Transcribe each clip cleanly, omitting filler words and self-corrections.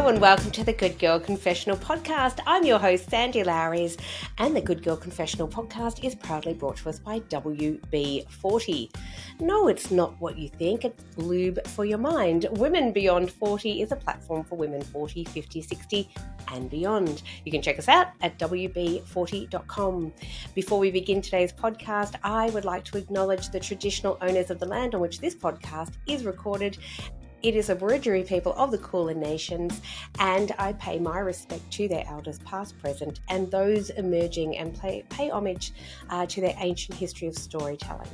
Hello and welcome to the Good Girl Confessional podcast. I'm your host, Sandy Lowres, and the Good Girl Confessional podcast is proudly brought to us by WB40. No, it's not what you think. It's lube for your mind. Women Beyond 40 is a platform for women 40, 50, 60 and beyond. You can check us out at WB40.com. Before we begin today's podcast, I would like to acknowledge the traditional owners of the land on which this podcast is recorded. It is Aboriginal people of the Kulin Nations, and I pay my respect to their elders past, present, and those emerging, and pay homage to their ancient history of storytelling.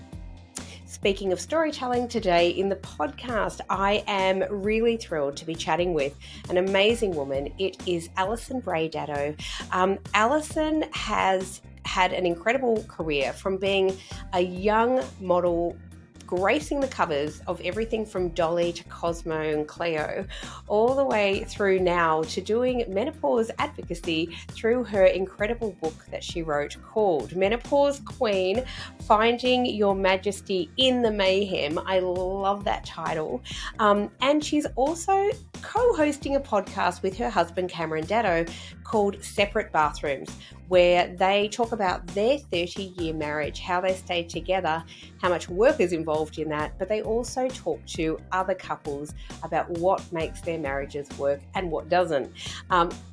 Speaking of storytelling, today in the podcast, I am really thrilled to be chatting with an amazing woman. It is Alison Brahe-Daddo. Alison has had an incredible career from being a young model gracing the covers of everything from Dolly to Cosmo and Cleo, all the way through now to doing menopause advocacy through her incredible book that she wrote called Menopause Queen, Finding Your Majesty in the Mayhem. I love that title. And she's also co-hosting a podcast with her husband, Cameron Daddo, called Separate Bathrooms, where they talk about their 30-year marriage, how they stayed together, how much work is involved in that, but they also talk to other couples about what makes their marriages work and what doesn't.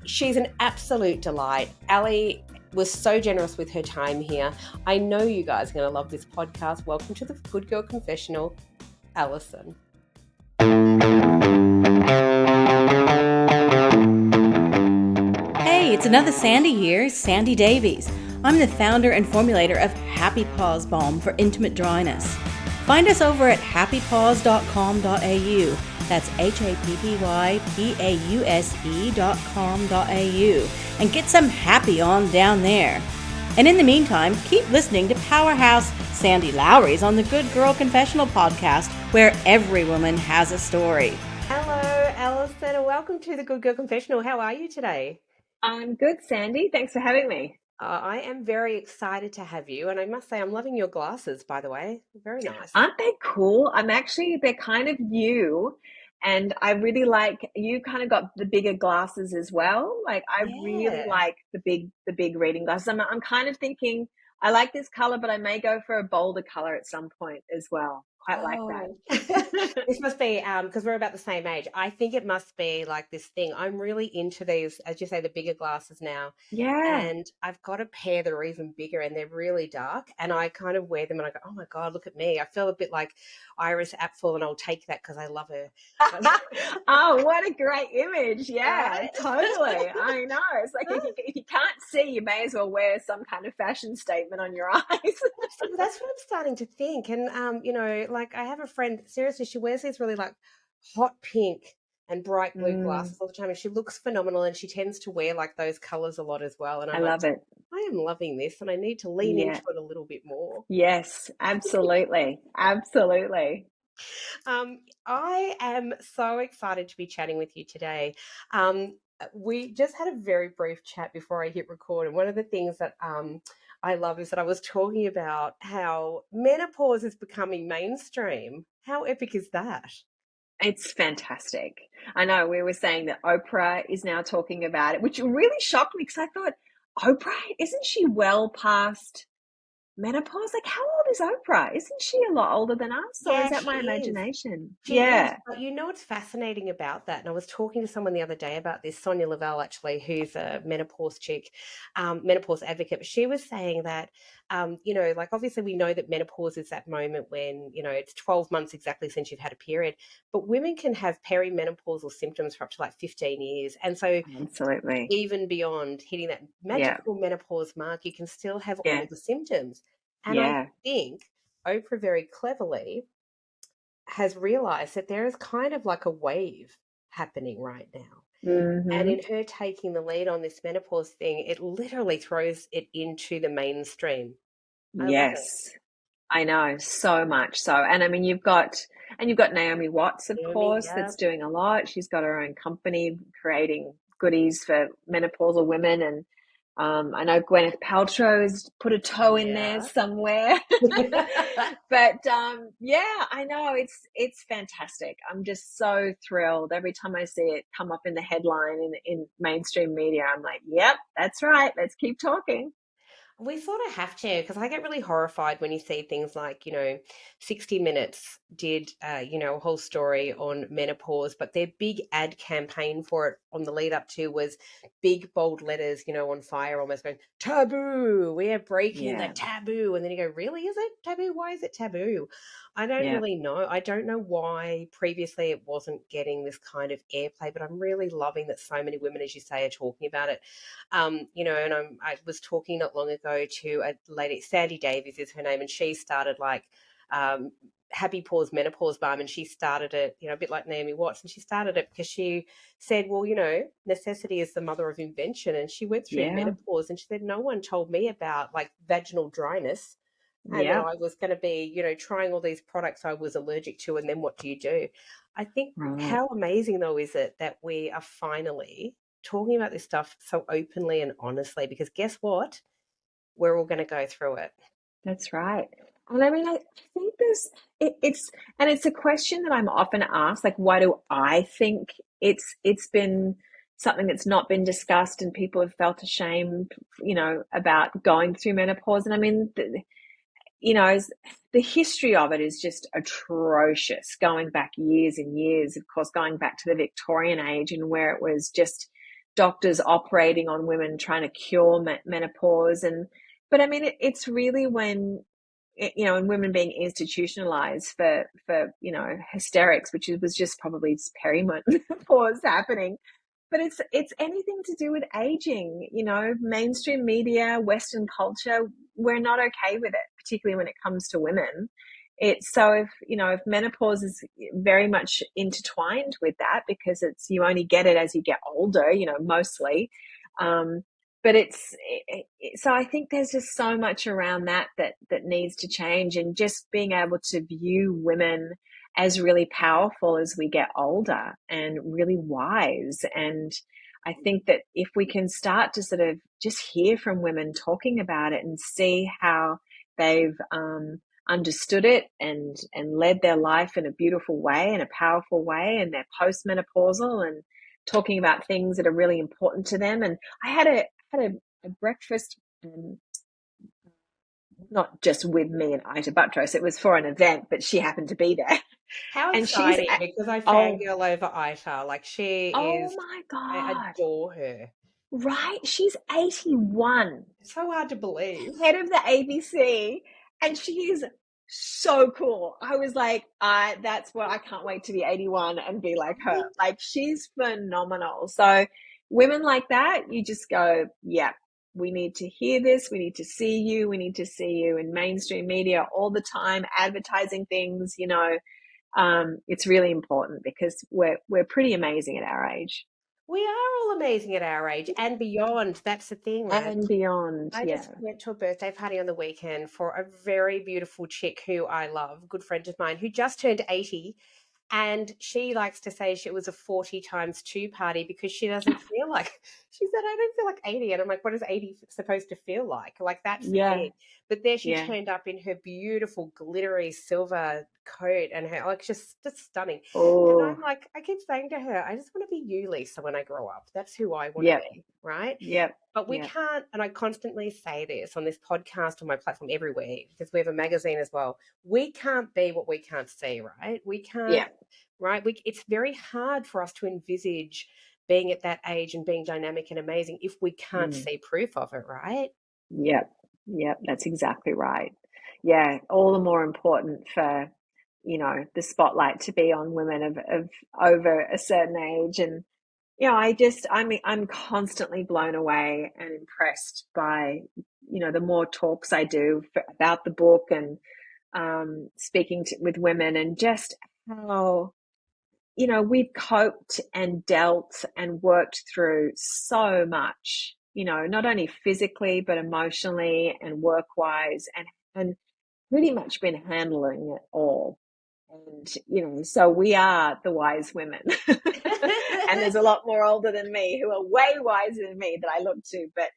She's an absolute delight. Ali was so generous with her time here. I know you guys are going to love this podcast. Welcome to the Good Girl Confessional, Alison. Hey, it's another Sandy here, Sandy Davies. I'm the founder and formulator of Happy Pause Balm for intimate dryness. Find us over at happypause.com.au. That's happypause.com.au. And get some happy on down there. And in the meantime, keep listening to Powerhouse Sandy Lowres on the Good Girl Confessional podcast, where every woman has a story. Hello, Alison, and welcome to the Good Girl Confessional. How are you today? I'm good, Sandy. Thanks for having me. I am very excited to have you, and I must say I'm loving your glasses, by the way. Very nice. Aren't they cool? They're kind of new, and I really like, you kind of got the bigger glasses as well. Like, I really like the big reading glasses. I'm kind of thinking, I like this color, but I may go for a bolder color at some point as well. Quite like that. This must be, because we're about the same age. I think it must be like this thing. I'm really into these, as you say, the bigger glasses now. Yeah. And I've got a pair that are even bigger and they're really dark. And I kind of wear them and I go, oh my God, look at me. I feel a bit like Iris Apfel, and I'll take that because I love her. Oh, what a great image. Yeah, totally. I know. It's like if you can't see, you may as well wear some kind of fashion statement on your eyes. That's what I'm starting to think. And, like I have a friend, seriously, she wears these really like hot pink and bright blue glasses all the time. And she looks phenomenal, and she tends to wear like those colors a lot as well. And I love it. I am loving this, and I need to lean into it a little bit more. Yes, absolutely. Absolutely. I am so excited to be chatting with you today. We just had a very brief chat before I hit record, and one of the things that I love is that I was talking about how menopause is becoming mainstream. How epic is that? It's fantastic. I know we were saying that Oprah is now talking about it, which really shocked me because I thought, Oprah, isn't she well past menopause? Like, how old is Oprah? Isn't she a lot older than us? Or is that my imagination? She is. But you know what's fascinating about that? And I was talking to someone the other day about this, Sonia Lavelle, actually, who's a menopause chick, menopause advocate. But she was saying that, like obviously we know that menopause is that moment when, it's 12 months exactly since you've had a period. But women can have perimenopausal symptoms for up to like 15 years. And so absolutely, even beyond hitting that magical menopause mark, you can still have all the symptoms. And I think Oprah very cleverly has realized that there is kind of like a wave happening right now. Mm-hmm. And in her taking the lead on this menopause thing, it literally throws it into the mainstream. Yes, I know, so much so. And I mean, you've got Naomi Watts, of course, that's doing a lot. She's got her own company creating goodies for menopausal women, and I know Gwyneth Paltrow's put a toe in there somewhere. But yeah, I know it's fantastic. I'm just so thrilled every time I see it come up in the headline in mainstream media. I'm like, yep, that's right. Let's keep talking. We sort of have to, because I get really horrified when you see things like, 60 Minutes did, a whole story on menopause, but their big ad campaign for it on the lead up to was big, bold letters, on fire, almost going, taboo, we are breaking the taboo. And then you go, really, is it taboo? Why is it taboo? I don't really know. I don't know why previously it wasn't getting this kind of airplay, but I'm really loving that so many women, as you say, are talking about it. And I was talking not long ago to a lady, Sandy Davies is her name, and she started like Happy Pause Menopause Balm, and she started it, a bit like Naomi Watts, and she started it because she said, well, necessity is the mother of invention, and she went through menopause, and she said, no one told me about like vaginal dryness, and that I was going to be, trying all these products I was allergic to, and then what do you do? I think how amazing though is it that we are finally talking about this stuff so openly and honestly, because guess what? We're all going to go through it. That's right. And I mean, I think it's a question that I'm often asked, like, why do I think it's been something that's not been discussed and people have felt ashamed, about going through menopause. And I mean, the history of it is just atrocious, going back years and years, of course, going back to the Victorian age, and where it was just doctors operating on women trying to cure menopause. But I mean, it's really when, and women being institutionalized for hysterics, which was just probably perimenopause happening. But it's anything to do with aging, mainstream media, Western culture, we're not okay with it, particularly when it comes to women. It's so if menopause is very much intertwined with that, because you only get it as you get older, mostly. But so I think there's just so much around that needs to change, and just being able to view women as really powerful as we get older and really wise. And I think that if we can start to sort of just hear from women talking about it and see how they've understood it and led their life in a beautiful way, in a powerful way, and they're postmenopausal and talking about things that are really important to them. And I had a breakfast, not just with me and Ita Buttrose, it was for an event, but she happened to be there. How exciting, because I fangirl over Ita. Like, she is, oh my God, I adore her. Right? She's 81. It's so hard to believe. Head of the ABC, and she is so cool. I was like, that's what I can't wait to be 81 and be like her. Like, she's phenomenal. So women like that, you just go, yeah, we need to hear this. We need to see you. We need to see you in mainstream media all the time, advertising things, it's really important, because we're pretty amazing at our age. We are all amazing at our age and beyond. That's the thing, right? And beyond, I just went to a birthday party on the weekend for a very beautiful chick who I love, good friend of mine, who just turned 80. And she likes to say she was a 40 times 2 party, because she doesn't feel like, she said, I don't feel like 80. And I'm like, what is 80 supposed to feel like? Like, that's the thing. But there she turned up in her beautiful glittery silver coat and her, like, just stunning. And I'm like, I keep saying to her, I just want to be you, Lisa, when I grow up. That's who I want to be, right? Yep. But we can't, and I constantly say this on this podcast, on my platform, everywhere, because we have a magazine as well. We can't be what we can't see, right? We can't, right? It's very hard for us to envisage being at that age and being dynamic and amazing if we can't see proof of it, right? Yep, that's exactly right. Yeah, all the more important for, the spotlight to be on women of over a certain age. And I'm constantly blown away and impressed by, the more talks I do about the book and speaking with women, and just how, we've coped and dealt and worked through so much, not only physically, but emotionally and work-wise, and pretty much been handling it all. And, so we are the wise women. And there's a lot more older than me who are way wiser than me that I look to. But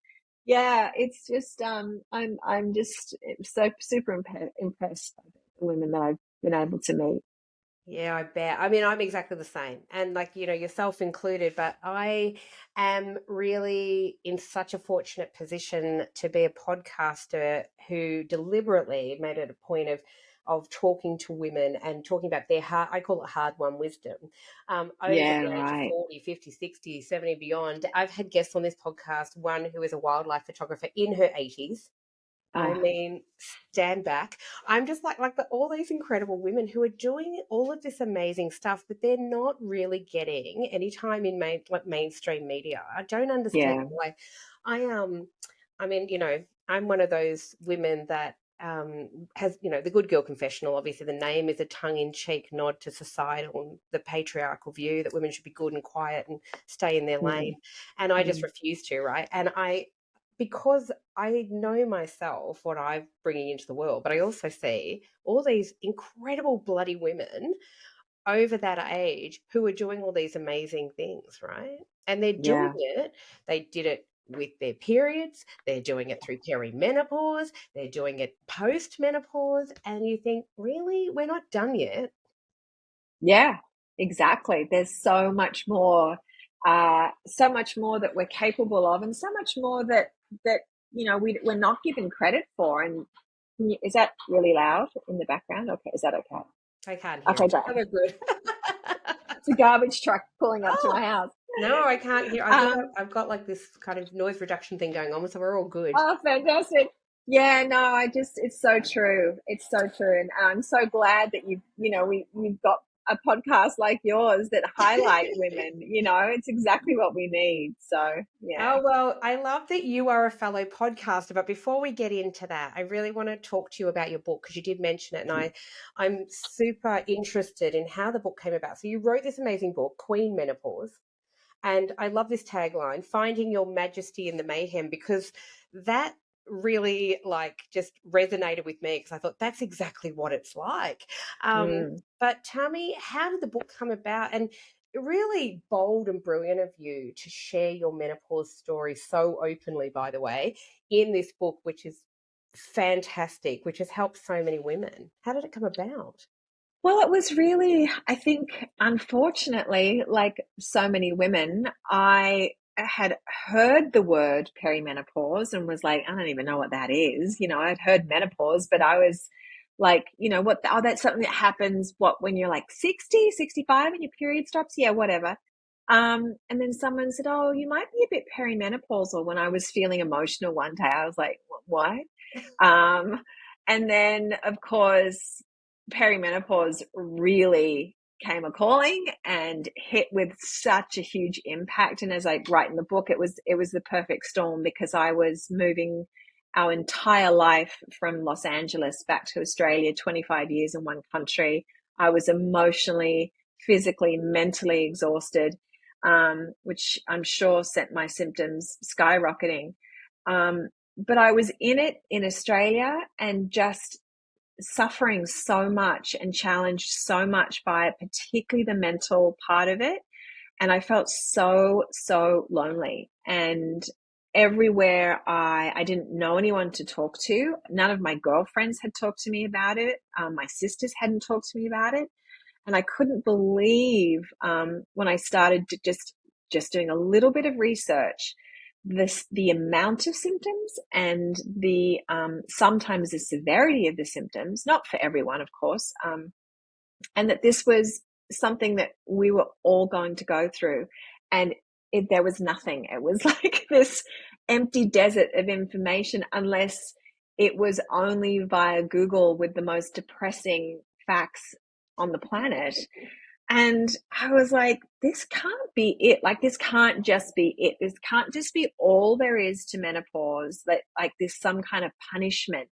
Yeah, it's just I'm just so super impressed by the women that I've been able to meet. Yeah, I bet. I mean, I'm exactly the same. And like, yourself included, but I am really in such a fortunate position to be a podcaster who deliberately made it a point of talking to women and talking about their hard, I call it hard won wisdom, over Yeah, the age of right. 40, 50, 60, 70, beyond. I've had guests on this podcast, one who is a wildlife photographer in her 80s. I Ah, mean, stand back. I'm just all these incredible women who are doing all of this amazing stuff, but they're not really getting any time in mainstream media. I don't understand yeah, why. I I mean, I'm one of those women that has, the Good Girl Confessional. Obviously, the name is a tongue-in-cheek nod to societal, the patriarchal view that women should be good and quiet and stay in their mm, lane, and I just mm, refuse to. Right, and because I know myself what I'm bringing into the world, but I also see all these incredible bloody women over that age who are doing all these amazing things, right? And they're doing yeah. it, they did it with their periods, they're doing it through perimenopause, they're doing it post menopause, and you think, really, we're not done yet. Yeah, exactly. There's so much more that we're capable of, and so much more that we're not given credit for. And is that really loud in the background? Okay, is that okay? I can't hear Okay, it. great. Oh, good. It's a garbage truck pulling up to Oh, my house. no, I can't hear. I think Um, I've got like this kind of noise reduction thing going on, so we're all good. oh, fantastic. Yeah, no, it's so true. It's so true. And I'm so glad that we've got a podcast like yours that highlight women. It's exactly what we need. So, yeah. Oh, well, I love that you are a fellow podcaster, but before we get into that, I really want to talk to you about your book because you did mention it, and I'm super interested in how the book came about. So you wrote this amazing book, Queen Menopause, and I love this tagline, Finding Your Majesty in the Mayhem, because that really just resonated with me because I thought that's exactly what it's like. Mm. But tell me, how did the book come about? And really bold and brilliant of you to share your menopause story so openly, by the way, in this book, which is fantastic, which has helped so many women. How did it come about? Well, it was really, I think, unfortunately, like so many women, I had heard the word perimenopause and was like, I don't even know what that is. I'd heard menopause, but I was like, that's something that happens, when you're like 60, 65 and your period stops? Yeah, whatever. And then someone said, oh, you might be a bit perimenopausal. When I was feeling emotional one day, I was like, what? Um, and then, of course, perimenopause really came a calling and hit with such a huge impact. And as I write in the book, it was the perfect storm because I was moving our entire life from Los Angeles back to Australia, 25 years in one country. I was emotionally, physically, mentally exhausted, which I'm sure sent my symptoms skyrocketing. But I was in it in Australia and just suffering so much and challenged so much by it, particularly the mental part of it. And I felt so, so lonely. And everywhere I didn't know anyone to talk to. None of my girlfriends had talked to me about it. My sisters hadn't talked to me about it. And I couldn't believe when I started to just doing a little bit of research, the amount of symptoms and the sometimes the severity of the symptoms, not for everyone, of course, and that this was something that we were all going to go through. And there was nothing. It was like this empty desert of information, unless it was only via Google with the most depressing facts on the planet. And I was like, this can't be it. Like, this can't just be it. This can't just be all there is to menopause, that like there's some kind of punishment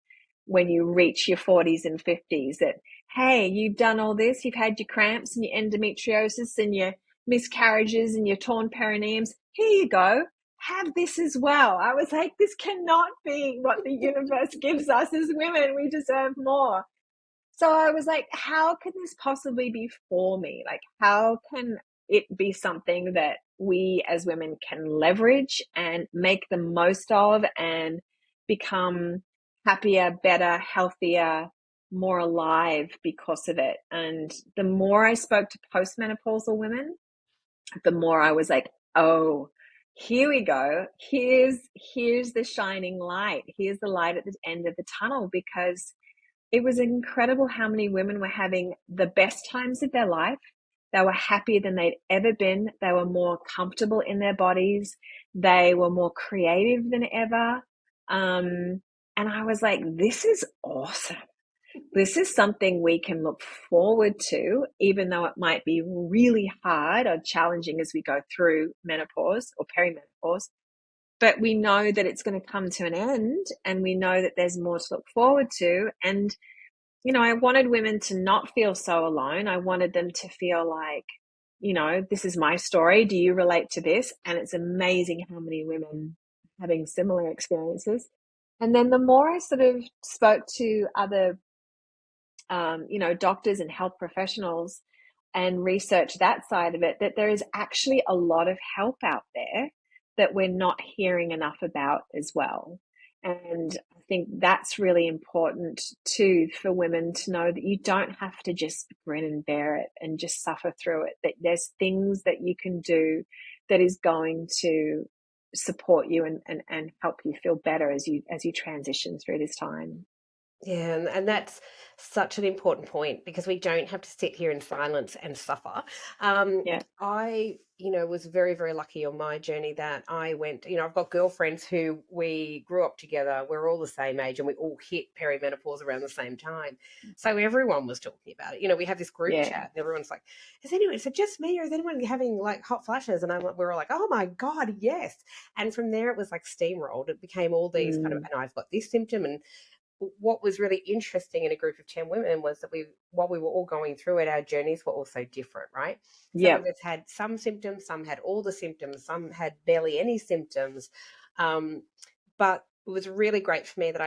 when you reach your 40s and 50s that, hey, you've done all this, you've had your cramps and your endometriosis and your miscarriages and your torn perineums. Here you go. Have this as well. I was like, this cannot be what the universe gives us as women. We deserve more. So I was like, how can this possibly be for me? Like, how can it be something that we as women can leverage and make the most of and become happier, better, healthier, more alive because of it. And the more I spoke to postmenopausal women, the more I was like, oh, here we go. Here's the shining light. Here's the light at the end of the tunnel, because it was incredible how many women were having the best times of their life. They were happier than they'd ever been. They were more comfortable in their bodies. They were more creative than ever. And I was like, this is awesome. This is something we can look forward to, even though it might be really hard or challenging as we go through menopause or perimenopause. But we know that it's going to come to an end, and we know that there's more to look forward to. And, you know, I wanted women to not feel so alone. I wanted them to feel like, you know, this is my story. Do you relate to this? And it's amazing how many women are having similar experiences. And then the more I sort of spoke to other you know, doctors and health professionals and research that side of it, that there is actually a lot of help out there that we're not hearing enough about as well. And I think that's really important too, for women to know that you don't have to just grin and bear it and just suffer through it, that there's things that you can do that is going to support you and help you feel better as you transition through this time. Yeah, and that's such an important point, because we don't have to sit here in silence and suffer. Yeah. I, was very, very lucky on my journey that I went, I've got girlfriends who we grew up together. We're all the same age and we all hit perimenopause around the same time. So everyone was talking about it. We have this group Yeah. chat and everyone's like, is it just me, or is anyone having like hot flashes? And we're all like, oh my God, yes. And from there it was like steamrolled. It became all these kind of, and I've got this symptom. And what was really interesting in a group of 10 women was that while we were all going through it, our journeys were also different, right? Some of us had some symptoms, some had all the symptoms, some had barely any symptoms. But it was really great for me that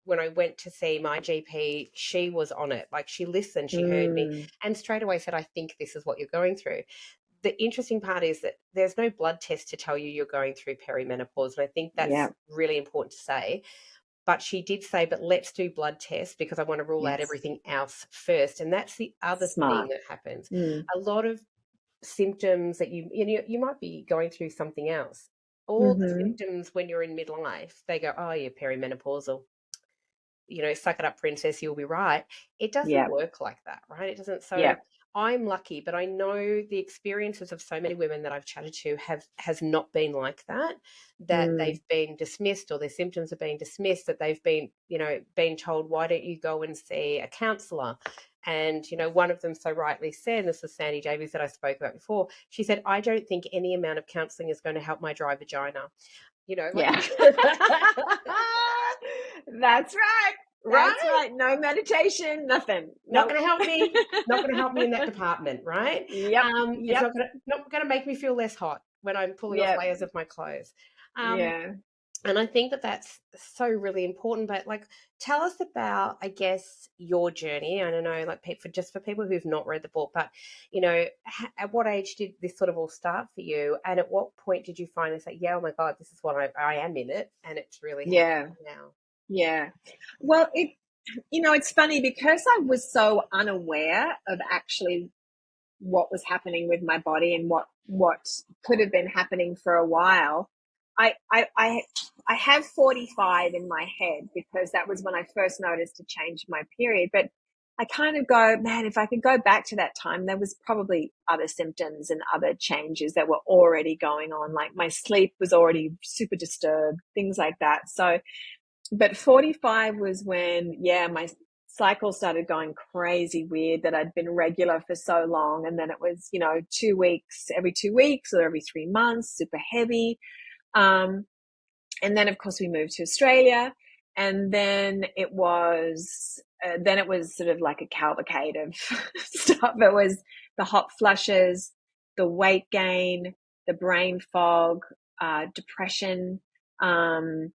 when I went to see my GP, she was on it. Like, she listened, she heard me, and straight away said, I think this is what you're going through. The interesting part is that there's no blood test to tell you you're going through perimenopause. And I think that's really important to say. But she did say, but let's do blood tests, because I want to rule out everything else first. And that's the other thing that happens. A lot of symptoms that you might be going through something else. All the symptoms when you're in midlife, they go, oh, you're perimenopausal. Suck it up, princess, you'll be right. It doesn't work like that, right? It doesn't. So I'm lucky, but I know the experiences of so many women that I've chatted to has not been like that, they've been dismissed, or their symptoms have been dismissed, that they've been, been told, why don't you go and see a counsellor? And, one of them so rightly said, this was Sandy Davies that I spoke about before, she said, I don't think any amount of counselling is going to help my dry vagina. That's right. That's right. No meditation, nothing. Not going to help me. Not going to help me in that department, right? It's not going to make me feel less hot when I'm pulling off layers of my clothes. And I think that that's so really important. But tell us about, I guess, your journey. I don't know, for people who've not read the book, but at what age did this sort of all start for you? And at what point did you finally say, yeah, oh my God, this is what I am in it, and it's really happening now? Yeah. Well, it's funny, because I was so unaware of actually what was happening with my body and what could have been happening for a while. I have 45 in my head, because that was when I first noticed a change in my period. But I kind of go, man, if I could go back to that time, there was probably other symptoms and other changes that were already going on. Like, my sleep was already super disturbed, things like that. So, but 45 was when, my cycle started going crazy weird, that I'd been regular for so long. And then it was, 2 weeks, every 2 weeks, or every 3 months, super heavy. And then, of course, we moved to Australia, and then it was sort of like a cavalcade of stuff. It was the hot flushes, the weight gain, the brain fog, depression. The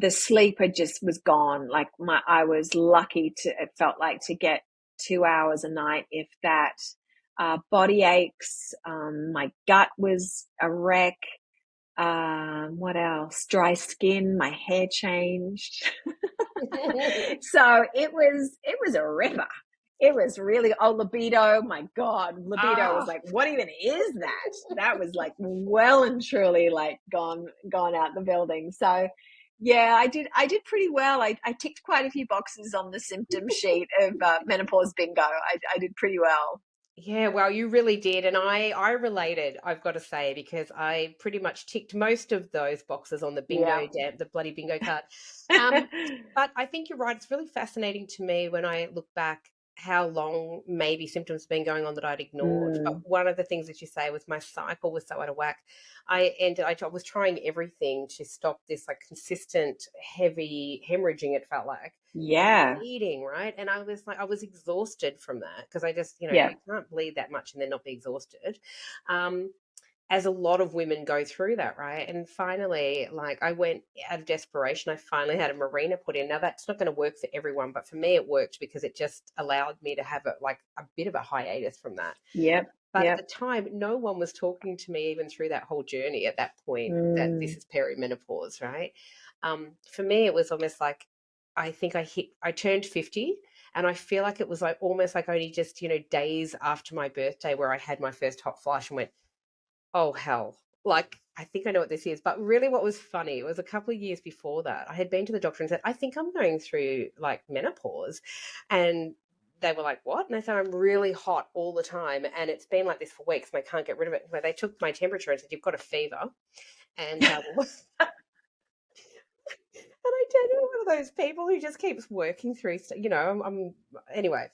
sleep just was gone. Like, I was lucky it felt like, to get 2 hours a night, if that. body aches. My gut was a wreck. What else? Dry skin. My hair changed. So it was a ripper. It was really, libido. My God, libido was like, what even is that? That was like well and truly like gone out the building. So yeah, I did pretty well. I ticked quite a few boxes on the symptom sheet of menopause bingo. I did pretty well. Yeah, well, you really did. And I related, I've got to say, because I pretty much ticked most of those boxes on the Yeah. the bloody bingo card. But I think you're right. It's really fascinating to me when I look back how long maybe symptoms have been going on that I'd ignored. But one of the things that you say was my cycle was so out of whack. I was trying everything to stop this like consistent heavy hemorrhaging, it felt like. Yeah. Bleeding, right? And I was like, I was exhausted from that because I just, Yeah. you can't bleed that much and then not be exhausted. As a lot of women go through that, right? And finally, like I went out of desperation, I finally had a marina put in. Now that's not going to work for everyone, but for me it worked because it just allowed me to have a bit of a hiatus from that. Yep. But Yep. at the time, no one was talking to me even through that whole journey at that point that this is perimenopause, right? For me, it was almost like I think I turned 50 and I feel like it was like almost like only just, days after my birthday where I had my first hot flush and went, oh, hell. Like, I think I know what this is. But really what was funny, it was a couple of years before that. I had been to the doctor and said, I think I'm going through like menopause. And they were like, what? And I said, I'm really hot all the time. And it's been like this for weeks and I can't get rid of it. But they took my temperature and said, you've got a fever. And and I turned into one of those people who just keeps working through, anyway.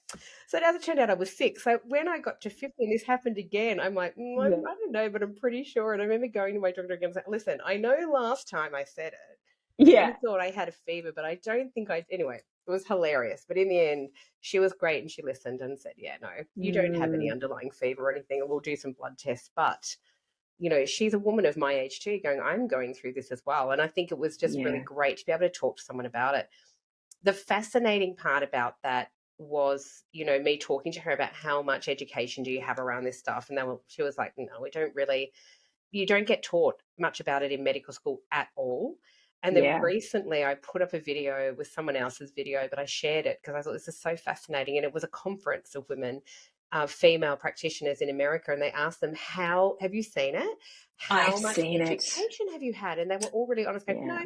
So as it turned out, I was sick. So when I got to 50 and this happened again, I'm like, I don't know, but I'm pretty sure. And I remember going to my doctor again and saying, listen, I know last time I said it, Yeah. you thought I had a fever, but I don't think anyway, it was hilarious. But in the end, she was great and she listened and said, yeah, no, you don't have any underlying fever or anything, and we'll do some blood tests. But she's a woman of my age too, going, I'm going through this as well. And I think it was just really great to be able to talk to someone about it. The fascinating part about that was, me talking to her about how much education do you have around this stuff. And she was like, no, you don't get taught much about it in medical school at all. And then recently I put up a video with someone else's video, but I shared it because I thought this is so fascinating. And it was a conference of women, female practitioners in America, and they asked them, how have you seen it? How much education have you had? And they were all really honest, going, no,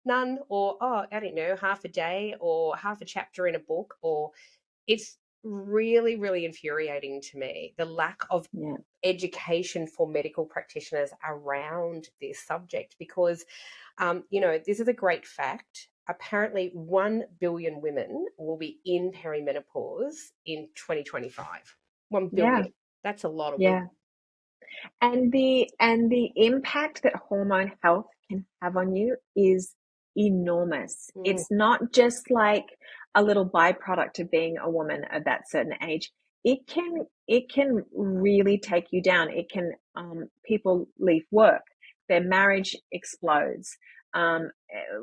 none, or, I don't know, half a day or half a chapter in a book, or it's really, really infuriating to me, the lack of education for medical practitioners around this subject, because, this is a great fact. Apparently 1 billion women will be in perimenopause in 2025. 1 billion. Yeah. That's a lot of women. And the impact that hormone health can have on you is enormous. It's not just like a little byproduct of being a woman of that certain age. It can really take you down. It can people leave work, their marriage explodes.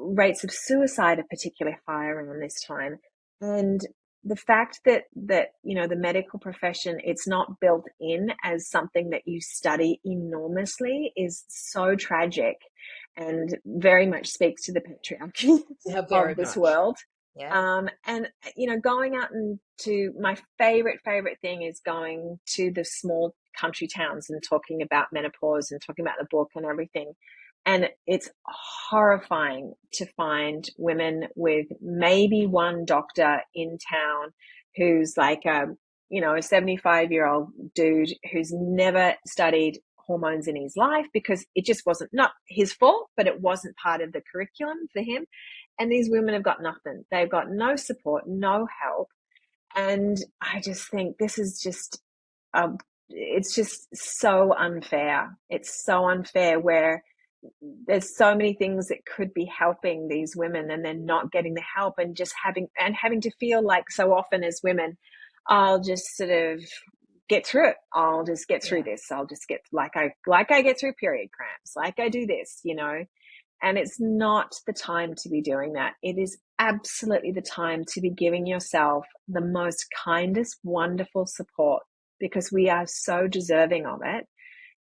Rates of suicide are particularly high around this time. And the fact that the medical profession, it's not built in as something that you study enormously is so tragic, and very much speaks to the patriarchy of this world. And going out and my favorite thing is going to the small country towns and talking about menopause and talking about the book and everything. And it's horrifying to find women with maybe one doctor in town who's like a 75-year-old dude who's never studied hormones in his life because it just wasn't, not his fault, but it wasn't part of the curriculum for him. And these women have got nothing. They've got no support, no help. And I just think this is just, it's just so unfair. It's so unfair where there's so many things that could be helping these women and they're not getting the help, and just having to feel like so often as women, I'll just sort of get through it. I'll just get through this. I'll just get like I get through period cramps, like I do this, and it's not the time to be doing that. It is absolutely the time to be giving yourself the most kindest, wonderful support, because we are so deserving of it.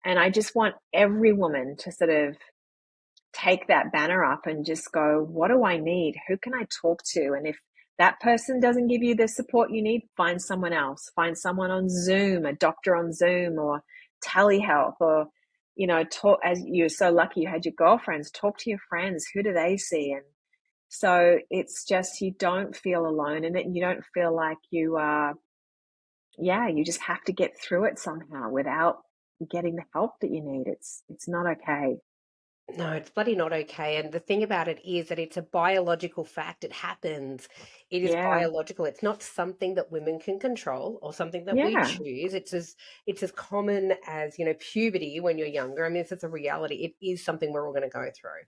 And I just want every woman to sort of take that banner up and just go, what do I need? Who can I talk to? And if that person doesn't give you the support you need, find someone else. Find someone on Zoom, a doctor on Zoom, or telehealth, or, you know, talk. As you're so lucky you had your girlfriends, talk to your friends. Who do they see? And so it's just, you don't feel alone in it, and you don't feel like you are, you just have to get through it somehow without getting the help that you need. It's not okay. No, it's bloody not okay. And the thing about it is that it's a biological fact. It happens. It is Yeah. biological. It's not something that women can control or something that we Yeah. choose. It's as common as, you know, puberty when you're younger. I mean, it's a reality. It is something we're all going to go through.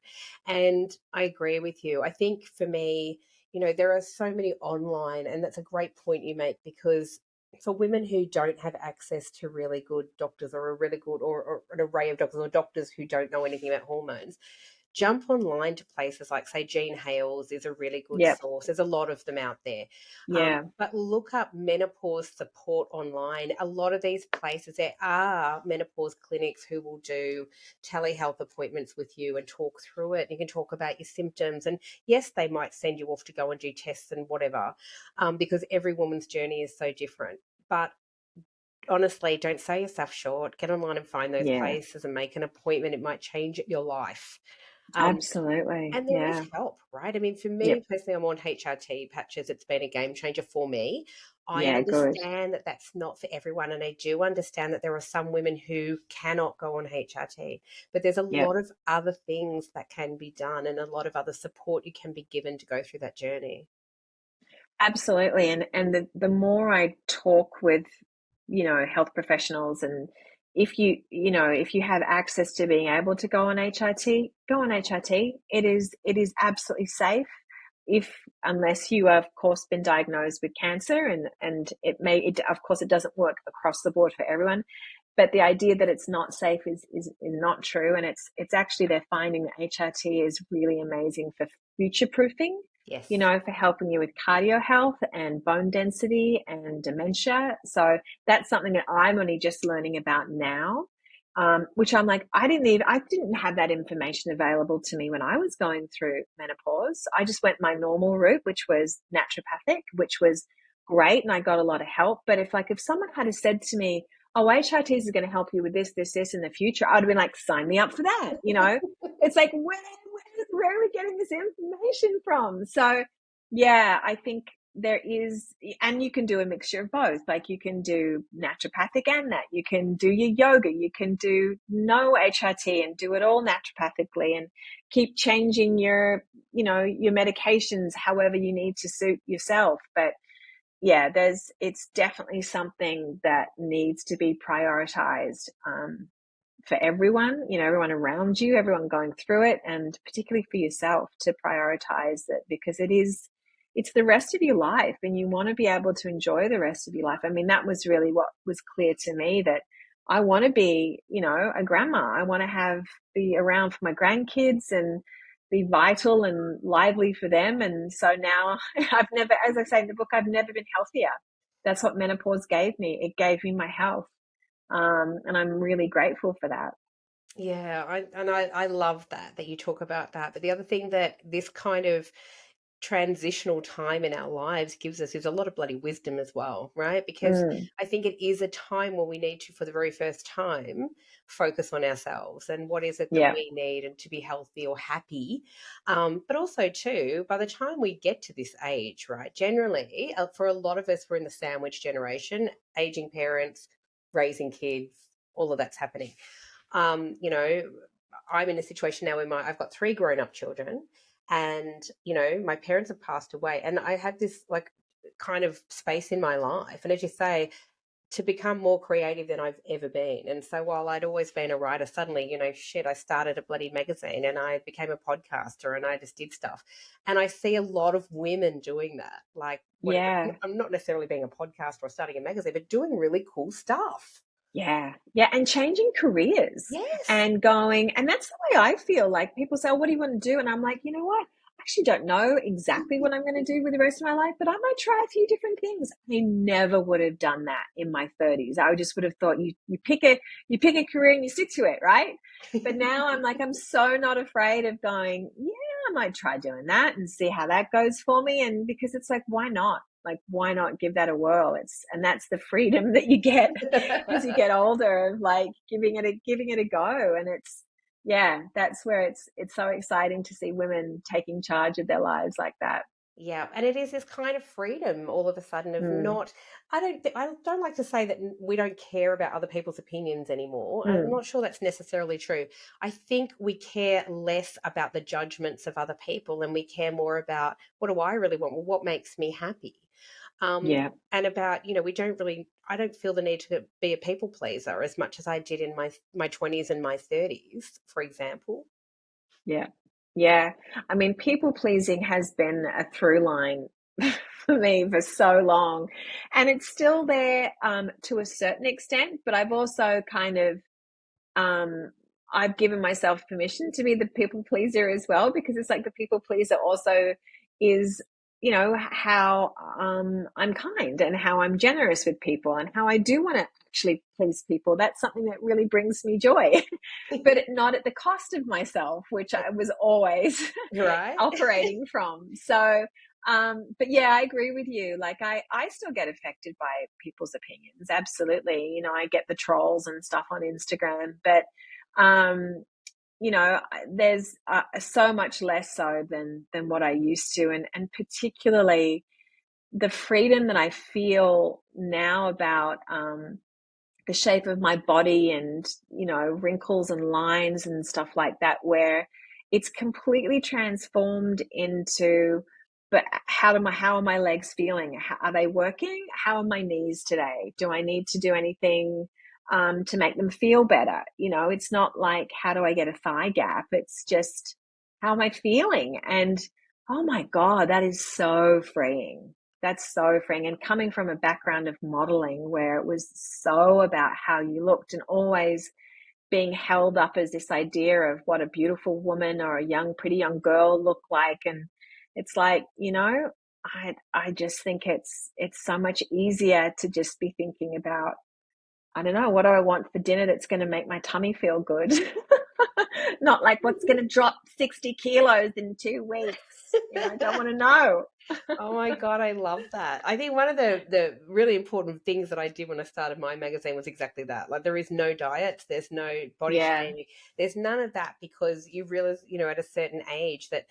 And I agree with you. I think for me, you know, there are so many online, and that's a great point you make, because for women who don't have access to really good doctors, or a really good, or an array of doctors, or doctors who don't know anything about hormones, jump online to places like, say, Jean Hales is a really good Yep. source. There's a lot of them out there. Yeah. But look up menopause support online. A lot of these places, there are menopause clinics who will do telehealth appointments with you and talk through it. You can talk about your symptoms. And yes, they might send you off to go and do tests and whatever, because every woman's journey is so different. But honestly, don't sell yourself short. Get online and find those Yeah. places and make an appointment. It might change your life. Um, Absolutely. and there is Yeah. help, right? I mean, for Yep. me personally, I'm on HRT patches. It's been a game changer for me. I Yeah. Good. understand that that's not for everyone, and I do understand that there are some women who cannot go on HRT, but there's a Yep. lot of other things that can be done, and a lot of other support you can be given to go through that journey. Absolutely. And the more I talk with, you know, health professionals, and if you have access to being able to go on HRT, go on HRT. It is absolutely safe, if unless you have, of course, been diagnosed with cancer, and it of course it doesn't work across the board for everyone. But the idea that it's not safe is not true. And it's actually, they're finding that HRT is really amazing for future proofing, you Yes. know, for helping you with cardio health and bone density and dementia. So that's something that I'm only just learning about now, which I'm like, I didn't have that information available to me when I was going through menopause. I just went my normal route, which was naturopathic, which was great. And I got a lot of help. But if someone had said to me, oh, HRTs is going to help you with this in the future, I'd have been like, sign me up for that. You know, it's like, where are we getting this information from? So, yeah, I think there is, and you can do a mixture of both. Like, you can do naturopathic and that. You can do your yoga. You can do no HRT and do it all naturopathically, and keep changing your medications however you need to suit yourself. But yeah, it's definitely something that needs to be prioritized, for everyone, everyone around you, everyone going through it, and particularly for yourself to prioritize it, because it's the rest of your life, and you want to be able to enjoy the rest of your life. I mean, that was really what was clear to me, that I want to be, a grandma. I want to be around for my grandkids and be vital and lively for them. And so now I've never, as I say in the book, I've never been healthier. That's what menopause gave me. It gave me my health. And I'm really grateful for that. Yeah, I love that you talk about that. But the other thing that this kind of transitional time in our lives gives us is a lot of bloody wisdom as well, right? Because Mm, I think it is a time where we need to, for the very first time, focus on ourselves and what is it that yeah, we need and to be healthy or happy. But also, too, by the time we get to this age, right, generally, for a lot of us, we're in the sandwich generation, aging parents, raising kids, all of that's happening. You know, I'm in a situation now where I've got 3 grown-up children, and my parents have passed away, and I had this like kind of space in my life, and as you say, to become more creative than I've ever been. And so while I'd always been a writer, suddenly, I started a bloody magazine, and I became a podcaster, and I just did stuff. And I see a lot of women doing that, like whatever. yeah, I'm not necessarily being a podcaster or starting a magazine, but doing really cool stuff. yeah, yeah. And changing careers Yes. and going, and that's the way I feel. Like, people say, oh, what do you want to do? And I'm like, you know what? I actually don't know exactly what I'm going to do with the rest of my life, but I might try a few different things. I never would have done that in my 30s. I just would have thought you pick a career and you stick to it, right? But now I'm like, I'm so not afraid of going, yeah, I might try doing that and see how that goes for me. And because it's like, why not? Like, why not give that a whirl? And that's the freedom that you get as you get older, of like giving it a go. And that's where it's so exciting to see women taking charge of their lives like that. Yeah, and it is this kind of freedom all of a sudden of not. I don't like to say that we don't care about other people's opinions anymore. I'm not sure that's necessarily true. I think we care less about the judgments of other people, and we care more about, what do I really want? Well, what makes me happy? And about, I don't feel the need to be a people pleaser as much as I did in my 20s and my 30s, for example. Yeah. I mean, people pleasing has been a through line for me for so long, and it's still there to a certain extent, but I've also kind of I've given myself permission to be the people pleaser as well, because it's like the people pleaser also is, how I'm kind and how I'm generous with people and how I do want to actually please people. That's something that really brings me joy, but not at the cost of myself, which I was always right operating from. So, but yeah, I agree with you. Like I still get affected by people's opinions. Absolutely. I get the trolls and stuff on Instagram, but, there's so much less so than what I used to. And particularly the freedom that I feel now about, the shape of my body and, wrinkles and lines and stuff like that, where it's completely transformed into, but how are my legs feeling? Are they working? How are my knees today? Do I need to do anything to make them feel better? It's not like, how do I get a thigh gap? It's just, how am I feeling? And oh my God, that is so freeing. That's so freeing. And coming from a background of modeling where it was so about how you looked and always being held up as this idea of what a beautiful woman or a pretty young girl looked like. And it's like, I just think it's so much easier to just be thinking about, I don't know, what do I want for dinner that's going to make my tummy feel good? Not like what's going to drop 60 kilos in 2 weeks. I don't want to know. Oh my God, I love that. I think one of the really important things that I did when I started my magazine was exactly that. Like, there is no diet, there's no body shaming, there's none of that, because you realize, at a certain age that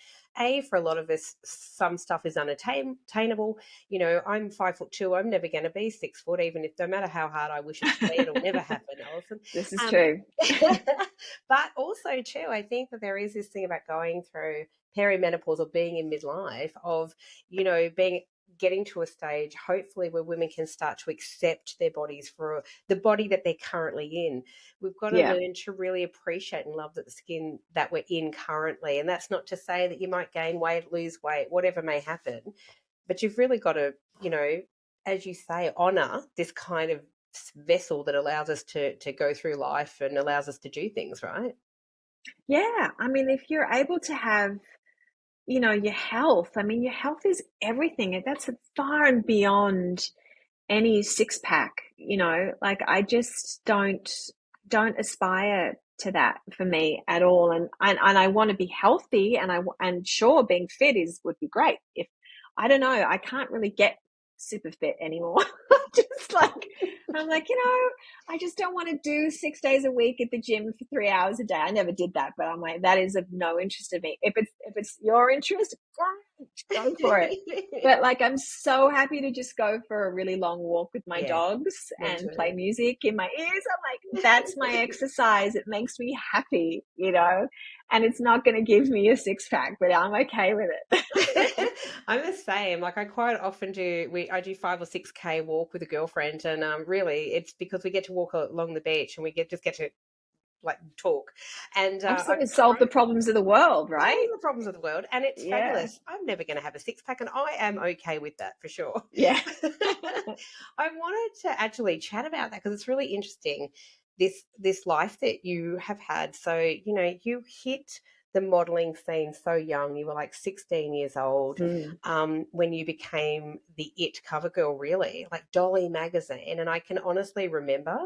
for a lot of us, some stuff is unattainable. I'm 5'2", I'm never going to be 6 foot, even if, no matter how hard I wish it to be, it'll never happen, Alison. This is true. But also too, I think that there is this thing about going through perimenopause or being in midlife of, getting to a stage, hopefully, where women can start to accept their bodies for the body that they're currently in. We've got to learn to really appreciate and love the skin that we're in currently. And that's not to say that you might gain weight, lose weight, whatever may happen, but you've really got to, as you say, honor this kind of vessel that allows us to go through life and allows us to do things, right? Yeah. I mean, if you're able to have, your health, your health is everything. That's far and beyond any six pack, like I just don't aspire to that for me at all. And I want to be healthy, and sure, being fit would be great. If I don't know, I can't really get super fit anymore. Just like, I'm like, I just don't want to do 6 days a week at the gym for 3 hours a day. I never did that, but I'm like, that is of no interest to me. If it's your interest, great, go for it. But like, I'm so happy to just go for a really long walk with my dogs and play music in my ears. I'm like, that's my exercise. It makes me happy, and it's not going to give me a six pack, but I'm okay with it. I'm the same. Like, I quite often I do 5 or 6K walk with a girlfriend, and really it's because we get to walk along the beach and we just get to like talk and absolutely solve the problems of the world, right? Solve the problems of the world, and it's fabulous. I'm never going to have a six pack, and I am okay with that for sure. Yeah. I wanted to actually chat about that because it's really interesting, this life that you have had. So you hit the modeling scene so young. You were like 16 years old when you became the it cover girl, really, like Dolly Magazine. And I can honestly remember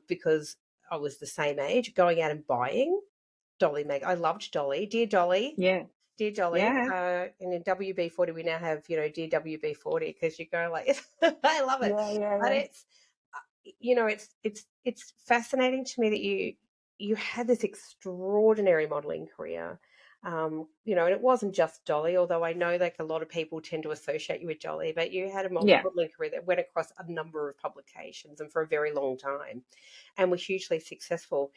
because I was the same age, going out and buying Dolly Mag. I loved Dolly. Dear Dolly. Yeah. Dear Dolly. Yeah. And in WB40, we now have, Dear WB40, because you go like, I love it. Yeah. Yeah. But Yeah. it's fascinating to me that you had this extraordinary modeling career. And it wasn't just Dolly, although I know like a lot of people tend to associate you with Dolly, but you had a Yeah. modeling career that went across a number of publications and for a very long time and was hugely successful.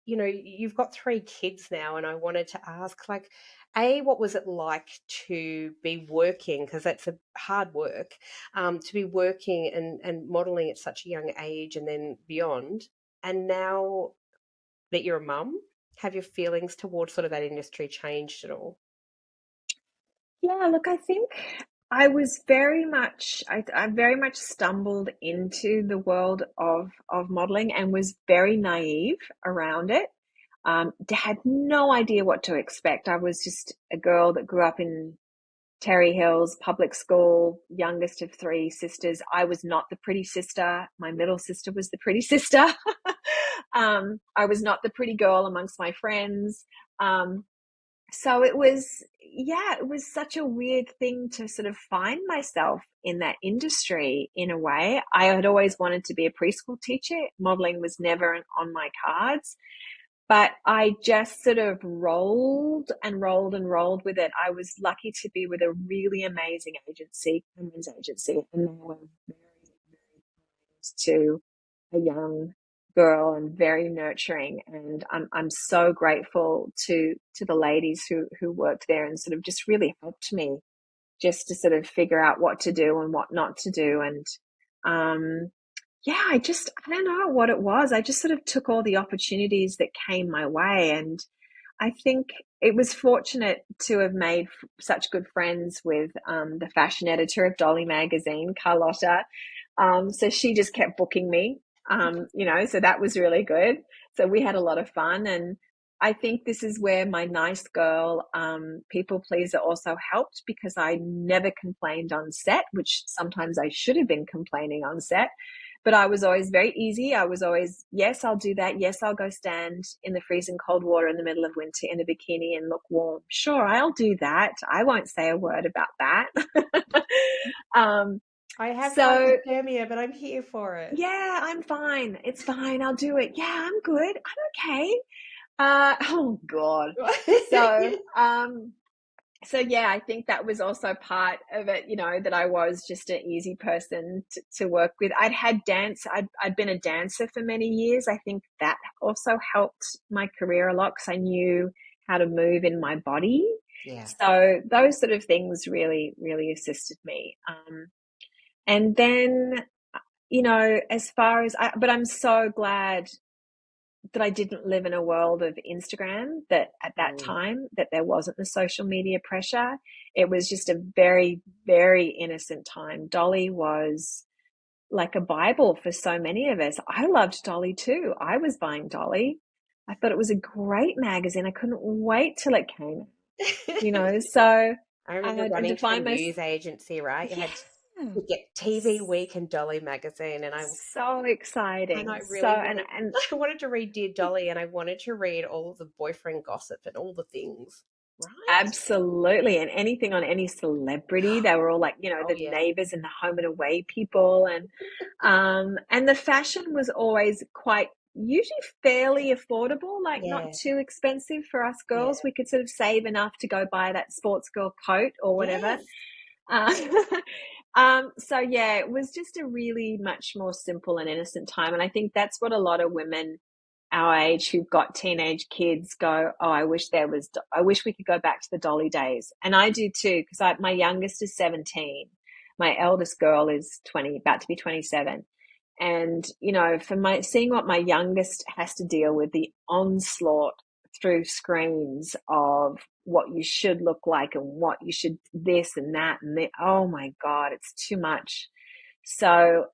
You've got 3 kids now, and I wanted to ask, like, what was it like to be working, because that's a hard work, to be working and modeling at such a young age and then beyond, and now that you're a mum, have your feelings towards sort of that industry changed at all? Yeah, look, I think I was very much, I very much stumbled into the world of modeling and was very naive around it. Had no idea what to expect. I was just a girl that grew up in Terry Hills public school, youngest of 3 sisters. I was not the pretty sister. My middle sister was the pretty sister. I was not the pretty girl amongst my friends. So it was such a weird thing to sort of find myself in that industry in a way. I had always wanted to be a preschool teacher. Modeling was never on my cards, but I just sort of rolled and rolled and rolled with it. I was lucky to be with a really amazing agency, Cameron's agency, and they were very, very kind to a young girl and very nurturing. And I'm so grateful to the ladies who worked there and sort of just really helped me just to sort of figure out what to do and what not to do. And I don't know what it was. I just sort of took all the opportunities that came my way. And I think it was fortunate to have made such good friends with the fashion editor of Dolly Magazine, Carlotta. So she just kept booking me, so that was really good. So we had a lot of fun. And I think this is where my nice girl, people pleaser also helped, because I never complained on set, which sometimes I should have been complaining on set. But I was always very easy. I was always, yes, I'll do that. Yes, I'll go stand in the freezing cold water in the middle of winter in a bikini and look warm. Sure, I'll do that. I won't say a word about that. I have hypothermia, but I'm here for it. Yeah, I'm fine. It's fine. I'll do it. Yeah, I'm good. I'm okay. Oh God. So yeah, I think that was also part of it, that I was just an easy person to work with. I'd been a dancer for many years. I think that also helped my career a lot, because I knew how to move in my body. Yeah. So those sort of things really, really assisted me. And then, but I'm so glad that I didn't live in a world of Instagram, that at that time that there wasn't the social media pressure. It was just a very, very innocent time. Dolly was like a Bible for so many of us. I loved Dolly too. I was buying Dolly. I thought it was a great magazine. I couldn't wait till it came. So I remember running to the news agency, right? You had to get TV Week and Dolly Magazine, and so exciting. And I really I wanted to read Dear Dolly, and I wanted to read all of the boyfriend gossip and all the things. Right? Absolutely. And anything on any celebrity. They were all like, the neighbors and the home and away people. And the fashion was always usually fairly affordable, like not too expensive for us girls. We could sort of save enough to go buy that sports girl coat or whatever. So yeah, it was just a really much more simple and innocent time. And I think that's what a lot of women our age who've got teenage kids go, oh, I wish we could go back to the Dolly days. And I do too, because my youngest is 17. My eldest girl is 20, about to be 27. And, seeing what my youngest has to deal with, the onslaught through screens of what you should look like and what you should this and that and that. Oh my God, it's too much. So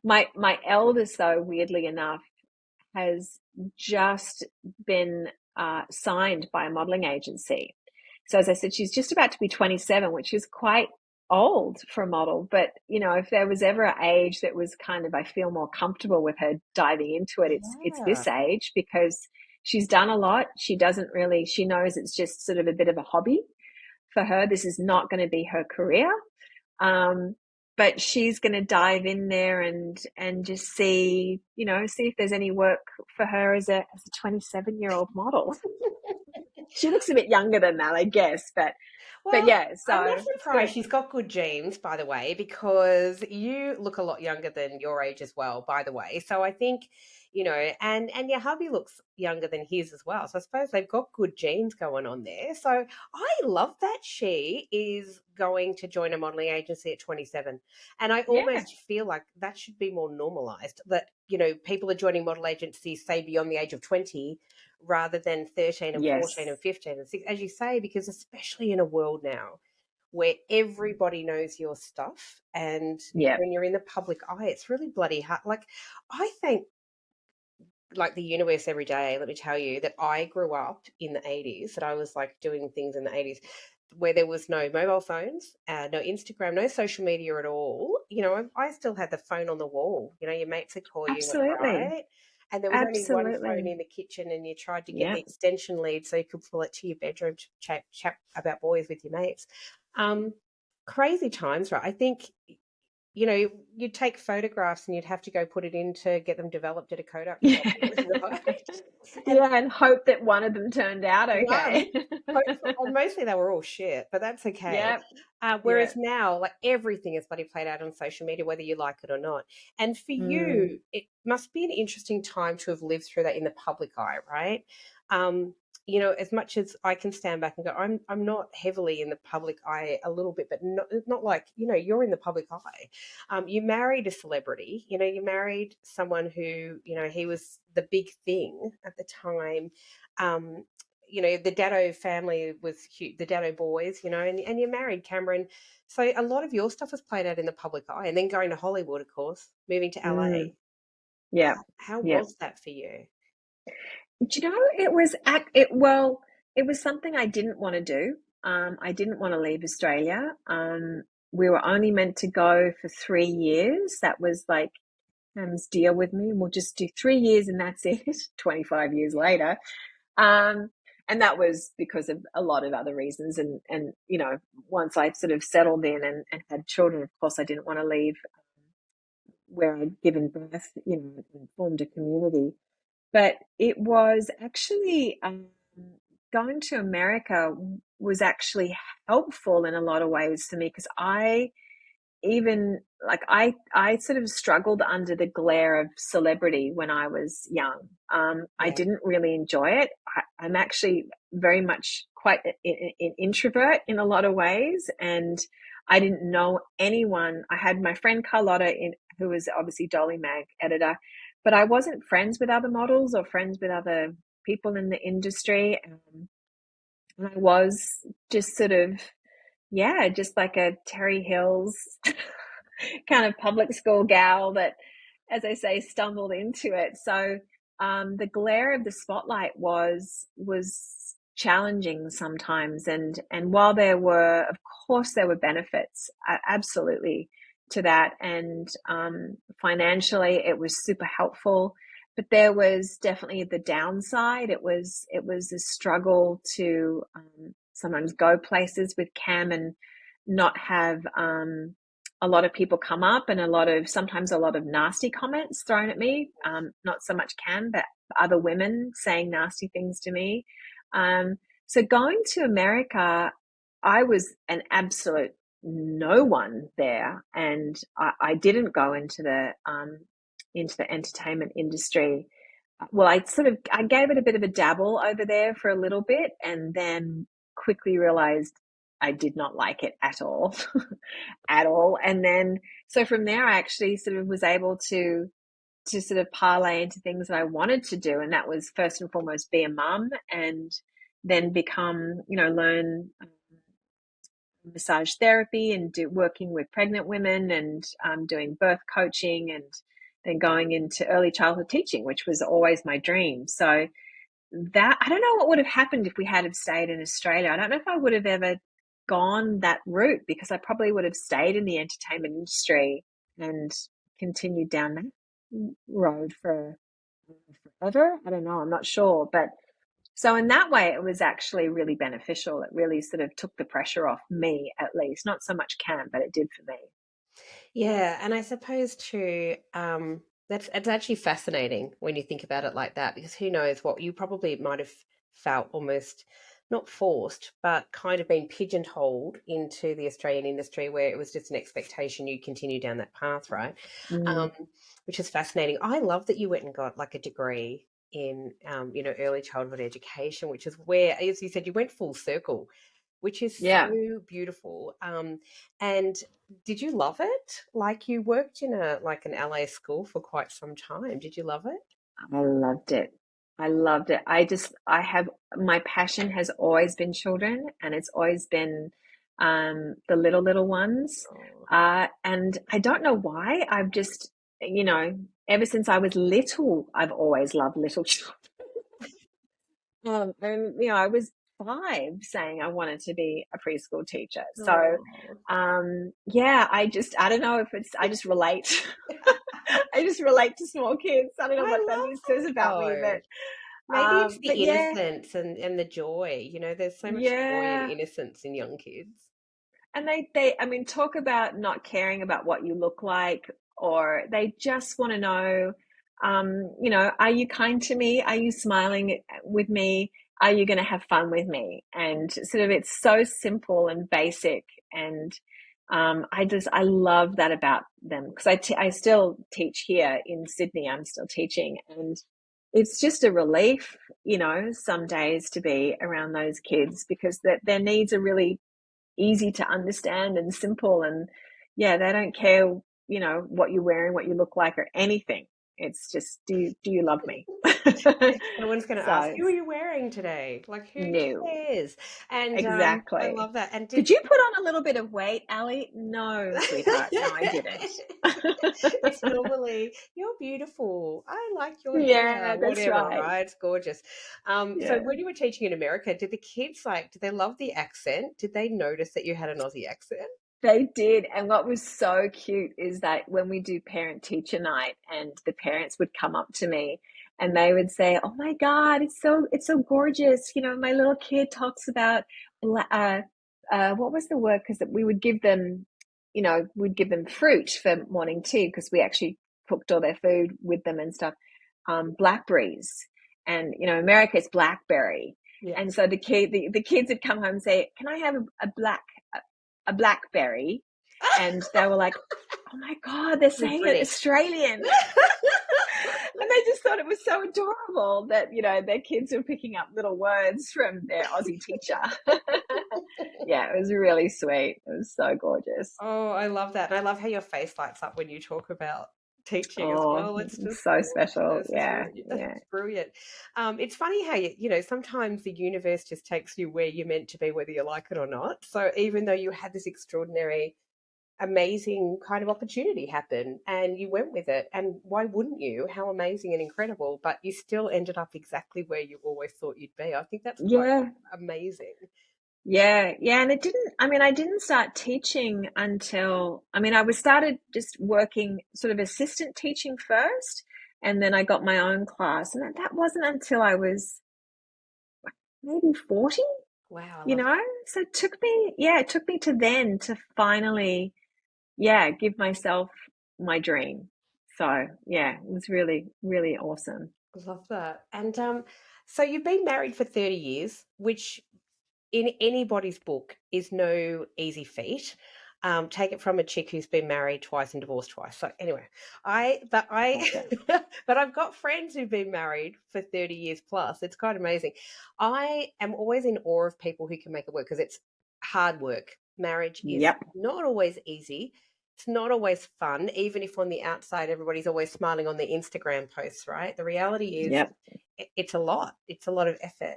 my eldest, though, weirdly enough, has just been signed by a modeling agency. So as I said, she's just about to be 27, which is quite old for a model. But, you know, if there was ever an age that was kind of, I feel more comfortable with her diving into it, it's this age, because she's done a lot. She knows it's just sort of a bit of a hobby for her. This is not going to be her career. But she's going to dive in there and just see if there's any work for her as a 27-year-old model. She looks a bit younger than that, I guess, but yeah. So I'm not surprised. She's got good genes, by the way, because you look a lot younger than your age as well, by the way. So I think, and your hubby looks younger than his as well. So I suppose they've got good genes going on there. So I love that she is going to join a modeling agency at 27. And I almost feel like that should be more normalized, that, people are joining model agencies, say, beyond the age of 20, rather than 13 and 14 and 15 and 16, as you say, because especially in a world now where everybody knows your stuff, and when you're in the public eye, it's really bloody hard. Like, I thank the universe every day, let me tell you, that I grew up in the 80s, that I was like doing things in the 80s where there was no mobile phones, no Instagram, no social media at all. I still had the phone on the wall. Your mates would call you, right? And there was only one phone in the kitchen, and you tried to get the extension lead so you could pull it to your bedroom to chat about boys with your mates. Crazy times, right? I think, you'd take photographs and you'd have to go put it in to get them developed at a Kodak. And hope that one of them turned out okay. And mostly they were all shit, but that's okay. Whereas now, everything is bloody played out on social media, whether you like it or not. And for you, it must be an interesting time to have lived through that in the public eye, right? As much as I can stand back and go, I'm not heavily in the public eye a little bit, but not like, you're in the public eye. You married a celebrity, you married someone who, he was the big thing at the time. The Daddo family was huge, the Daddo boys, and you married Cameron. So a lot of your stuff was played out in the public eye, and then going to Hollywood, of course, moving to LA. How was that for you? It was something I didn't want to do. I didn't want to leave Australia. We were only meant to go for 3 years. That was like, deal with me. We'll just do 3 years and that's it. 25 years later. And that was because of a lot of other reasons. And once I sort of settled in and had children, of course, I didn't want to leave where I'd given birth, and formed a community. But it was actually going to America was actually helpful in a lot of ways for me, because I sort of struggled under the glare of celebrity when I was young. I didn't really enjoy it. I'm actually very much quite an introvert in a lot of ways, and I didn't know anyone. I had my friend Carlotta, who was obviously Dolly Mag editor, but I wasn't friends with other models or friends with other people in the industry. And I was just sort of, just like a Terry Hills kind of public school gal that, as I say, stumbled into it. So the glare of the spotlight was challenging sometimes. And while of course there were benefits, absolutely, to that. And financially, it was super helpful. But there was definitely the downside. It was a struggle to sometimes go places with Cam and not have a lot of people come up, and sometimes a lot of nasty comments thrown at me. Not so much Cam, but other women saying nasty things to me. So going to America, I was an absolute no one there, and I didn't go into the entertainment industry. Well, I gave it a bit of a dabble over there for a little bit, and then quickly realized I did not like it at all, at all. And then, so from there, I actually sort of was able to sort of parlay into things that I wanted to do, and that was first and foremost be a mum, and then become, learn massage therapy and working with pregnant women, and doing birth coaching, and then going into early childhood teaching, which was always my dream. So that, I don't know what would have happened if we had have stayed in Australia. I don't know if I would have ever gone that route, because I probably would have stayed in the entertainment industry and continued down that road for forever. I don't know. I'm not sure. But so in that way, it was actually really beneficial. It really sort of took the pressure off me, at least. Not so much Cam, but it did for me. Yeah, and I suppose too, that's it's actually fascinating when you think about it like that, because who knows what you probably might have felt almost not forced, but kind of been pigeonholed into the Australian industry where it was just an expectation you continue down that path, right? Mm. Um, which is fascinating. I love that you went and got like a degree in, early childhood education, which is where, as you said, you went full circle, which is so Yeah. beautiful. And did you love it? Like, you worked in an LA school for quite some time. Did you love it? I loved it. I loved it. I have, my passion has always been children, and it's always been the little ones. Oh. And I don't know why. I've just, ever since I was little, I've always loved little children. And I was 5 saying I wanted to be a preschool teacher. So, Oh. yeah, I don't know if I just relate. I just relate to small kids. I don't know I what that love says it about me, though. Maybe it's the but yeah, innocence and the joy. There's so much joy and yeah. innocence in young kids. And I mean, talk about not caring about what you look like, or they just want to know, are you kind to me? Are you smiling with me? Are you going to have fun with me? And sort of, it's so simple and basic. And I love that about them, because I still teach here in Sydney. I'm still teaching, and it's just a relief, some days to be around those kids, because their needs are really easy to understand and simple. And yeah, they don't care, what you're wearing, what you look like, or anything. It's just, do you love me? No one's going to ask, So who are you wearing today? Like, who no, cares? And I exactly. love that. And Did did you put on a little bit of weight, Ali? No, sweetheart. No, I didn't. it's normally, you're beautiful. I like your hair, Yeah, that's whatever, right. right? It's gorgeous. So Yeah. when you were teaching in America, did the kids did they love the accent? Did they notice that you had an Aussie accent? They did. And what was so cute is that when we do parent teacher night, and the parents would come up to me and they would say, "Oh my God, it's so gorgeous. My little kid talks about what was the word? Because we would give them, we'd give them fruit for morning tea, because we actually cooked all their food with them and stuff. Blackberries, and America is blackberry." Yeah. And so the kids would come home and say, "Can I have a blackberry?" And they were like, "Oh my God, they're You're saying it British. Australian." And they just thought it was so adorable that, their kids were picking up little words from their Aussie teacher. Yeah, it was really sweet. It was so gorgeous. Oh, I love that. And I love how your face lights up when you talk about teaching as Oh, well. It's just so special. gorgeous. Yeah, That's yeah. brilliant. It's funny how sometimes the universe just takes you where you're meant to be, whether you like it or not. So even though you had this extraordinary, amazing kind of opportunity happen and you went with it, and why wouldn't you? How amazing and incredible, but you still ended up exactly where you always thought you'd be. I think that's quite Yeah, amazing. yeah, yeah. And I didn't start teaching until, I was started just working sort of assistant teaching first. And then I got my own class. And that wasn't until I was maybe 40, Wow, I love So it took me to then to finally, give myself my dream. So yeah, it was really, really awesome. love that. And so you've been married for 30 years, which in anybody's book is no easy feat. Take it from a chick who's been married twice and divorced twice. So anyway, Okay. but I've got friends who've been married for 30 years plus. It's quite amazing. I am always in awe of people who can make it work, because it's hard work. Marriage is Yep. not always easy. It's not always fun, even if on the outside everybody's always smiling on the Instagram posts, right? The reality is Yep. it's a lot. It's a lot of effort.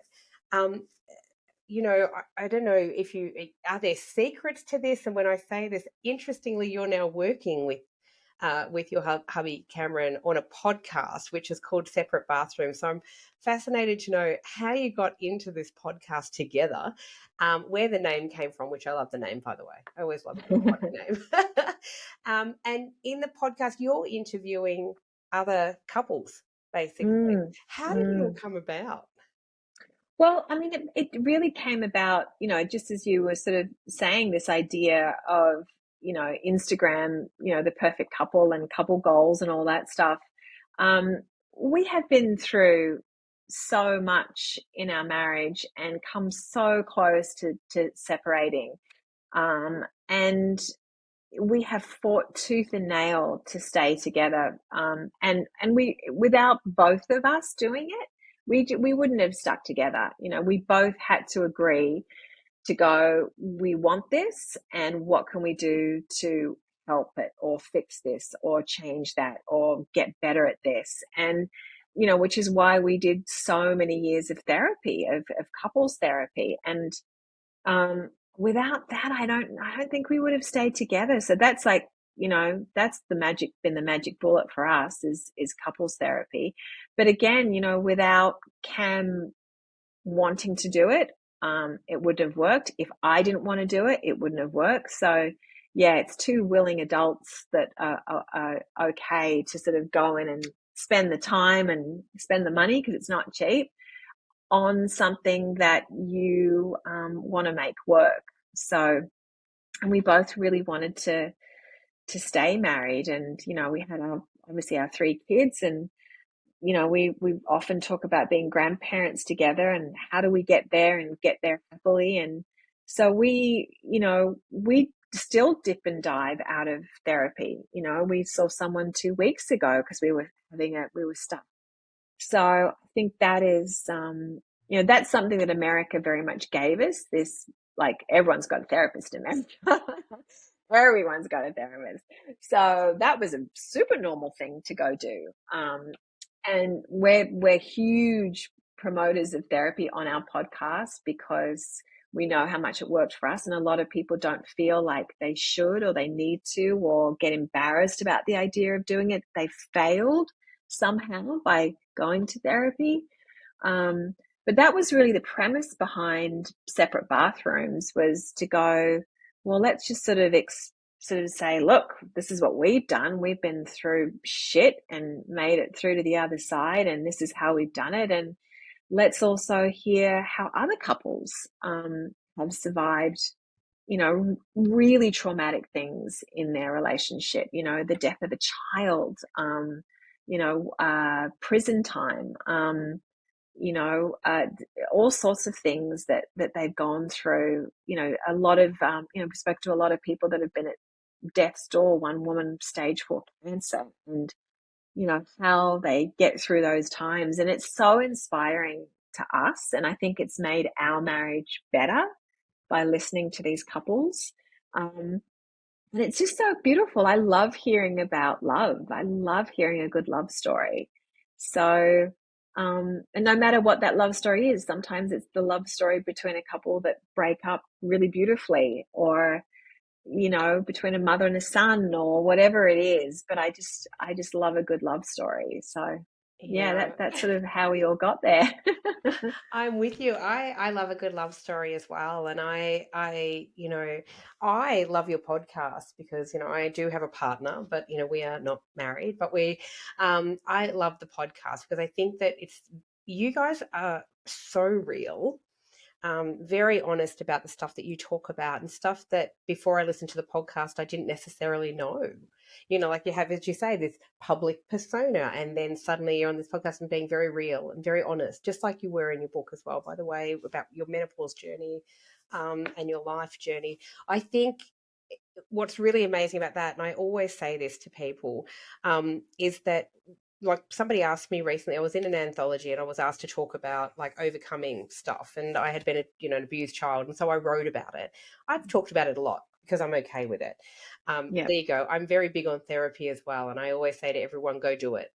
Um, I don't know if are there secrets to this? And when I say this, interestingly, you're now working with with your hubby Cameron on a podcast, which is called Separate Bathrooms. So I'm fascinated to know how you got into this podcast together, where the name came from, which I love the name, by the way. I always love a good name. And in the podcast, you're interviewing other couples, basically. How did it all come about? Well, I mean, it really came about, just as you were sort of saying, this idea of, Instagram, the perfect couple and couple goals and all that stuff. We have been through so much in our marriage and come so close to separating. And we have fought tooth and nail to stay together. And we, without both of us doing it, we wouldn't have stuck together. We both had to agree to go, we want this, and what can we do to help it or fix this or change that or get better at this? And, which is why we did so many years of therapy, of couples therapy. And, without that, I don't think we would have stayed together. So that's like, that's been the magic bullet for us is couples therapy. But again, without Cam wanting to do it, it wouldn't have worked. If I didn't want to do it, it wouldn't have worked. So yeah, it's two willing adults that are okay to sort of go in and spend the time and spend the money, because it's not cheap, on something that you want to make work. So, and we both really wanted to stay married, and we had obviously our 3 kids, and we often talk about being grandparents together and how do we get there and get there happily. And so we still dip and dive out of therapy. We saw someone 2 weeks ago because we were stuck. So I think that is, that's something that America very much gave us. This, like, everyone's got a therapist in America. Everyone's got a therapist. So that was a super normal thing to go do. And we're huge promoters of therapy on our podcast because we know how much it worked for us. And a lot of people don't feel like they should or they need to, or get embarrassed about the idea of doing it. They failed somehow by going to therapy. But that was really the premise behind Separate Bathrooms, was to go, well, let's just sort of say, look, this is what we've done. We've been through shit and made it through to the other side, and this is how we've done it. And let's also hear how other couples have survived, really traumatic things in their relationship, the death of a child, prison time, all sorts of things that they've gone through. A lot of, we spoke to a lot of people that have been at death's door. One woman, stage 4 cancer, and how they get through those times. And it's so inspiring to us, and I think it's made our marriage better by listening to these couples. And it's just so beautiful. I love hearing about love. I love hearing a good love story. So and no matter what that love story is, sometimes it's the love story between a couple that break up really beautifully, or between a mother and a son, or whatever it is. But I just love a good love story. So yeah, that's sort of how we all got there. I'm with you. I love a good love story as well. And I love your podcast because, I do have a partner, but, we are not married, but I love the podcast because I think that you guys are so real. Very honest about the stuff that you talk about, and stuff that before I listened to the podcast I didn't necessarily know. Like you have, as you say, this public persona, and then suddenly you're on this podcast and being very real and very honest, just like you were in your book as well, by the way, about your menopause journey and your life journey. I think what's really amazing about that, and I always say this to people, is that, like, somebody asked me recently, I was in an anthology and I was asked to talk about like overcoming stuff, and I had been an abused child, and so I wrote about it. I've talked about it a lot because I'm okay with it. There you go. I'm very big on therapy as well, and I always say to everyone, go do it.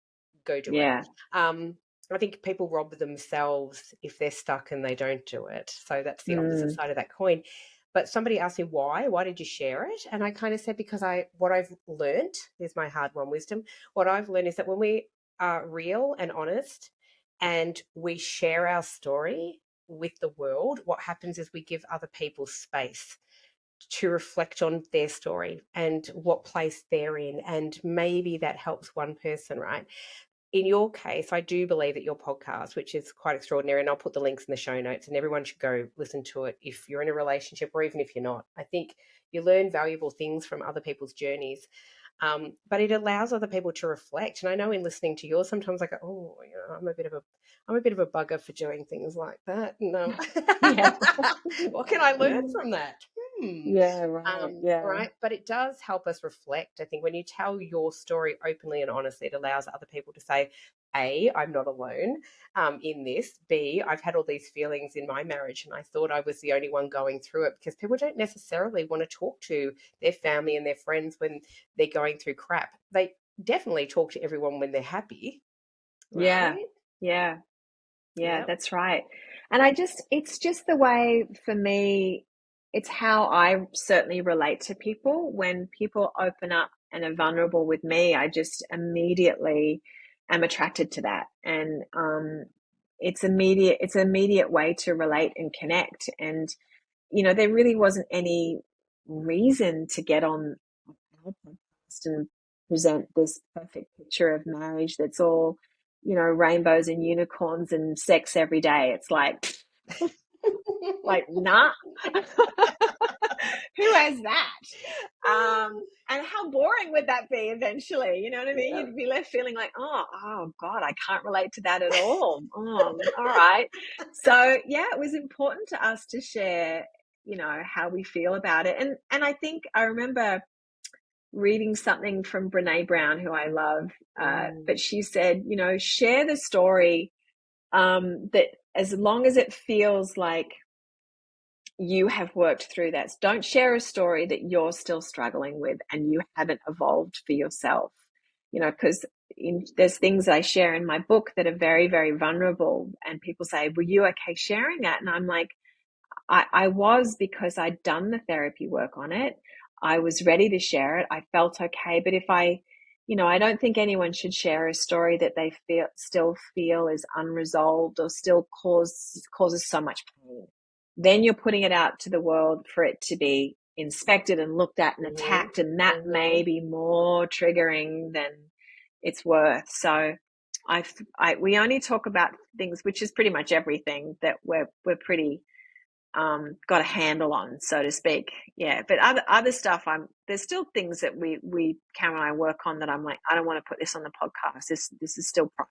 It. I think people rob themselves if they're stuck and they don't do it. So that's the opposite side of that coin. But somebody asked me why did you share it? And I kind of said, because what I've learned, here's my hard-won wisdom, what I've learned is that when we are real and honest and we share our story with the world, what happens is we give other people space to reflect on their story and what place they're in, and maybe that helps one person, right? In your case, I do believe that your podcast, which is quite extraordinary, and I'll put the links in the show notes, and everyone should go listen to it if you're in a relationship or even if you're not. I think you learn valuable things from other people's journeys, but it allows other people to reflect. And I know in listening to yours, sometimes I go, oh, I'm a bit of a bugger for doing things like that. No, Yeah. What can I learn from that? Yeah, right. Yeah. Right. But it does help us reflect. I think when you tell your story openly and honestly, it allows other people to say, A, I'm not alone in this. B, I've had all these feelings in my marriage and I thought I was the only one going through it, because people don't necessarily want to talk to their family and their friends when they're going through crap. They definitely talk to everyone when they're happy. Yeah. Right? Yeah. Yeah, Yep. that's right. And it's just the way, for me, it's how I certainly relate to people. When people open up and are vulnerable with me, I just immediately am attracted to that. And it's an immediate way to relate and connect. And, there really wasn't any reason to get on our podcast and present this perfect picture of marriage that's all, rainbows and unicorns and sex every day. It's like nah. Who has that? And how boring would that be eventually? You know what I mean? Yep. You'd be left feeling like, oh God, I can't relate to that at all. All right. So yeah, it was important to us to share, how we feel about it. And I think I remember reading something from Brene Brown, who I love, but she said, share the story, that as long as it feels like you have worked through that. Don't share a story that you're still struggling with and you haven't evolved for yourself, because there's things I share in my book that are very, very vulnerable, and people say, were you okay sharing that? And I'm like, I was, because I'd done the therapy work on it. I was ready to share it. I felt okay. But if I don't think anyone should share a story that they still feel is unresolved or still causes so much pain. Then you're putting it out to the world for it to be inspected and looked at and attacked, and that may be more triggering than it's worth. So we only talk about things, which is pretty much everything that we're pretty got a handle on, so to speak. Yeah, but other stuff, there's still things that we Cameron and I work on that I'm like, I don't want to put this on the podcast. This is still private.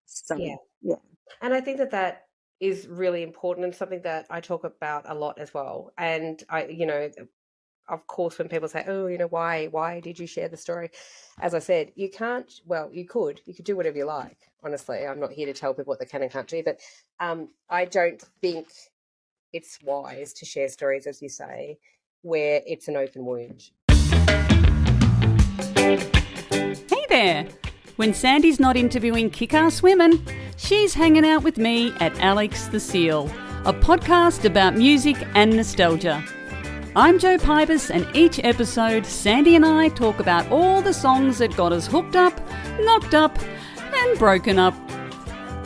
So yeah. And I think that is really important and something that I talk about a lot as well. And of course, when people say, oh, why did you share the story? As I said, you can't, well, you could do whatever you like. Honestly, I'm not here to tell people what they can and can't do, but I don't think it's wise to share stories, as you say, where it's an open wound. Hey there! When Sandy's not interviewing kick-ass women, she's hanging out with me at Alex the Seal, a podcast about music and nostalgia. I'm Jo Pybus, and each episode, Sandy and I talk about all the songs that got us hooked up, knocked up, and broken up.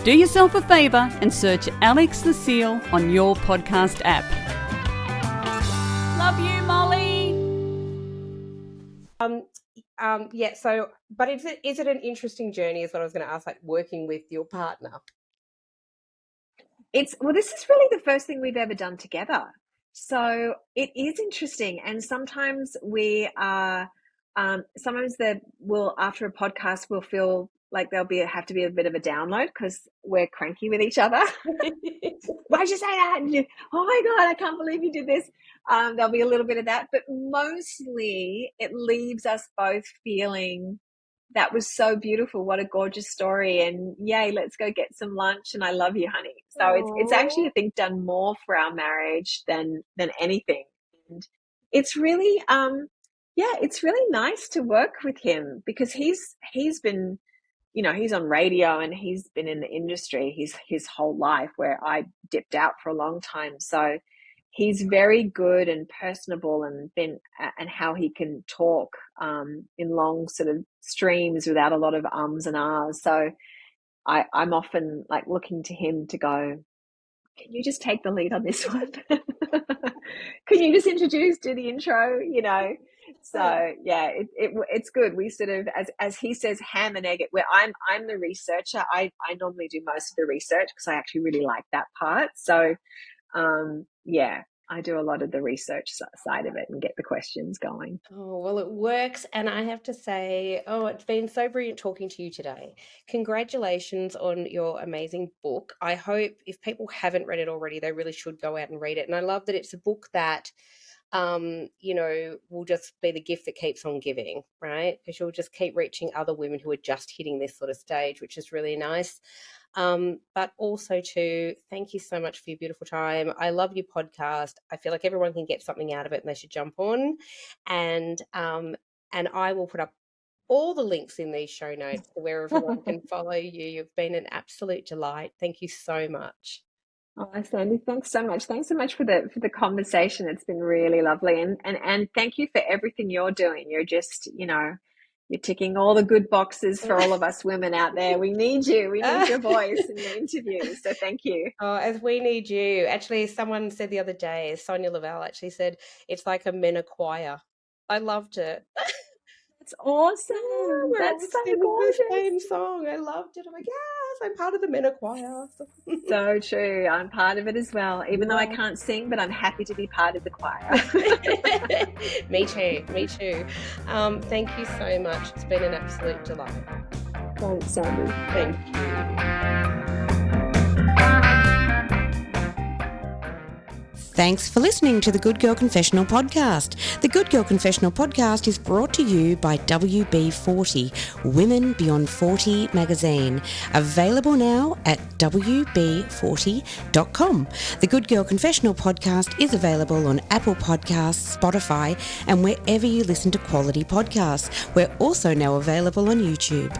Do yourself a favour and search Alex the Seal on your podcast app. Love you, Molly. Yeah. So, but is it an interesting journey? Is what I was going to ask. Like working with your partner. This is really the first thing we've ever done together. So it is interesting, and sometimes we are. Sometimes after a podcast we'll feel like have to be a bit of a download because we're cranky with each other. Why'd you say that? Oh my God, I can't believe you did this. There'll be a little bit of that, but mostly it leaves us both feeling that was so beautiful. What a gorgeous story. And yay, let's go get some lunch. And I love you, honey. So it's actually, I think, done more for our marriage than anything. And it's really, it's really nice to work with him because he's been, he's on radio and he's been in the industry his whole life, where I dipped out for a long time. So he's very good and personable and how he can talk in long sort of streams without a lot of ums and ahs. So I'm often like looking to him to go, can you just take the lead on this one? Can you just do the intro, you know? So yeah, it's good. We sort of, as he says, ham and egg it, where I'm the researcher. I normally do most of the research because I actually really like that part. So yeah, I do a lot of the research side of it and get the questions going. Oh, well, it works. And I have to say, it's been so brilliant talking to you today. Congratulations on your amazing book. I hope if people haven't read it already, they really should go out and read it. And I love that it's a book that, you know, will just be the gift that keeps on giving, right? Because you'll just keep reaching other women who are just hitting this sort of stage, which is really nice. But also to thank you so much for your beautiful time. I love your podcast. I feel like everyone can get something out of it and they should jump on. And I will put up all the links in these show notes where everyone can follow you. You've been an absolute delight. Thank you so much. Oh, Sandy, thanks so much. Thanks so much for the conversation. It's been really lovely. And thank you for everything you're doing. You're just, you know, you're ticking all the good boxes for all of us women out there. We need you. We need your voice in your interviews. So thank you. Oh, as we need you. Actually, someone said the other day, Sonia Lavelle actually said, it's like a men choir. I loved it. That's awesome. Yeah, that's so gorgeous. The same song. I loved it. I'm like, yes, I'm part of the men choir. So true. I'm part of it as well. Even though I can't sing, but I'm happy to be part of the choir. Me too. Me too. Thank you so much. It's been an absolute delight. Thanks, Sandy. Thank you. Thanks for listening to the Good Girl Confessional podcast. The Good Girl Confessional podcast is brought to you by WB40, Women Beyond 40 magazine. Available now at WB40.com. The Good Girl Confessional podcast is available on Apple Podcasts, Spotify, and wherever you listen to quality podcasts. We're also now available on YouTube.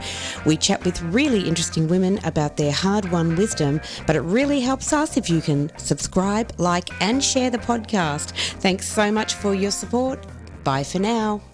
We chat with really interesting women about their hard-won wisdom, but it really helps us if you can subscribe, like, and share the podcast. Thanks so much for your support. Bye for now.